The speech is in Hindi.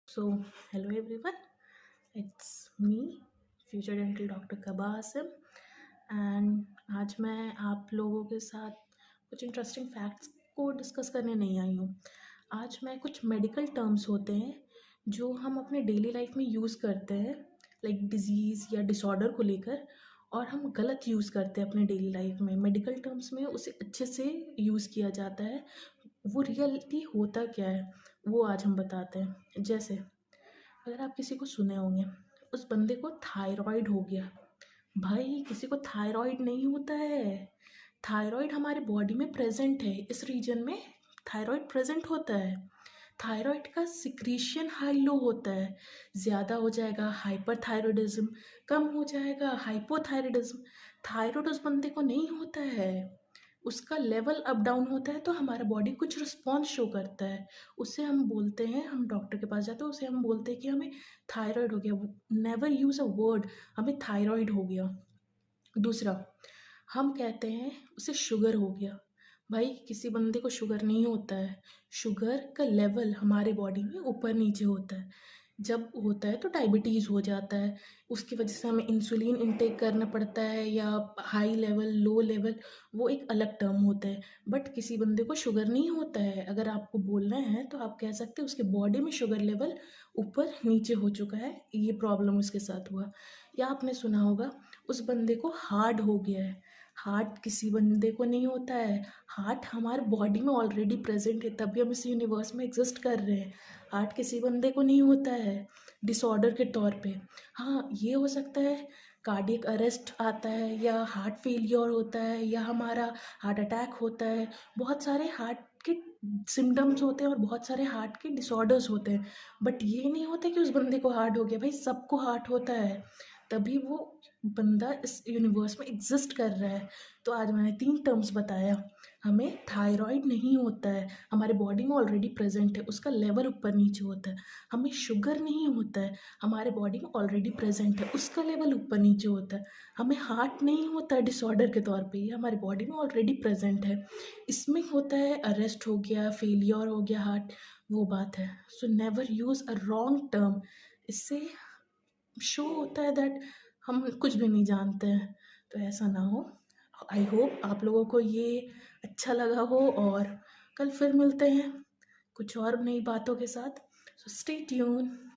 So, hello everyone, it's me, future dental doctor कबा आसिम एंड आज मैं आप लोगों के साथ कुछ इंटरेस्टिंग फैक्ट्स को डिस्कस करने नहीं आई हूँ। आज मैं कुछ मेडिकल टर्म्स होते हैं जो हम अपने डेली लाइफ में यूज़ करते हैं, लाइक डिजीज़ या डिसऑर्डर को लेकर, और हम गलत यूज़ करते हैं अपने डेली लाइफ में। मेडिकल टर्म्स में उसे अच्छे से यूज़ किया जाता है, वो रियलिटी होता क्या है वो आज हम बताते हैं। जैसे अगर आप किसी को सुने होंगे, उस बंदे को थायराइड हो गया। भाई, किसी को थायराइड नहीं होता है। थायराइड हमारे बॉडी में प्रेजेंट है, इस रीजन में थायराइड प्रेजेंट होता है। थायराइड का सिक्रीशन हाई लो होता है, ज़्यादा हो जाएगा हाइपरथायरॉयडिज्म, कम हो जाएगा हाइपोथायरॉयडिज्म। थायराइड उस बंदे को नहीं होता है, उसका लेवल अप डाउन होता है तो हमारा बॉडी कुछ रिस्पॉन्स शो करता है। उसे हम बोलते हैं, हम डॉक्टर के पास जाते हैं, उसे हम बोलते हैं कि हमें थायराइड हो गया। नेवर यूज़ अ वर्ड हमें थायराइड हो गया। दूसरा, हम कहते हैं उसे शुगर हो गया। भाई, किसी बंदे को शुगर नहीं होता है। शुगर का लेवल हमारे बॉडी में ऊपर नीचे होता है। जब होता है तो डायबिटीज़ हो जाता है, उसकी वजह से हमें इंसुलिन इनटेक करना पड़ता है, या हाई लेवल लो लेवल, वो एक अलग टर्म होता है। बट किसी बंदे को शुगर नहीं होता है, अगर आपको बोलना है तो आप कह सकते हैं उसके बॉडी में शुगर लेवल ऊपर नीचे हो चुका है, ये प्रॉब्लम उसके साथ हुआ। या आपने सुना होगा उस बंदे को हार्ट हो गया है। हार्ट किसी बंदे को नहीं होता है। हार्ट हमारे बॉडी में ऑलरेडी प्रेजेंट है, तभी हम इस यूनिवर्स में एग्जिस्ट कर रहे हैं। हार्ट किसी बंदे को नहीं होता है डिसऑर्डर के तौर पे। हाँ, ये हो सकता है कार्डियक अरेस्ट आता है, या हार्ट फेलियर होता है, या हमारा हार्ट अटैक होता है। बहुत सारे हार्ट के सिम्टम्स होते हैं और बहुत सारे हार्ट के डिसऑर्डर्स होते हैं, बट ये नहीं होता कि उस बंदे को हार्ट हो गया। भाई, सबको हार्ट होता है, तभी वो बंदा इस यूनिवर्स में एग्जिस्ट कर रहा है। तो आज मैंने 3 टर्म्स बताया। हमें थायराइड नहीं होता है, हमारे बॉडी में ऑलरेडी प्रेजेंट है, उसका लेवल ऊपर नीचे होता है। हमें शुगर नहीं होता है, हमारे बॉडी में ऑलरेडी प्रेजेंट है, उसका लेवल ऊपर नीचे होता है। हमें हार्ट नहीं होता है डिसऑर्डर के तौर पे, ये हमारे बॉडी में ऑलरेडी प्रेजेंट है। इसमें होता है अरेस्ट हो गया, फेलियर हो गया हार्ट, वो बात है। So never use a wrong term. इससे शो होता है दैट हम कुछ भी नहीं जानते हैं, तो ऐसा ना हो। आई होप आप लोगों को ये अच्छा लगा हो, और कल फिर मिलते हैं कुछ और नई बातों के साथ। So stay tune.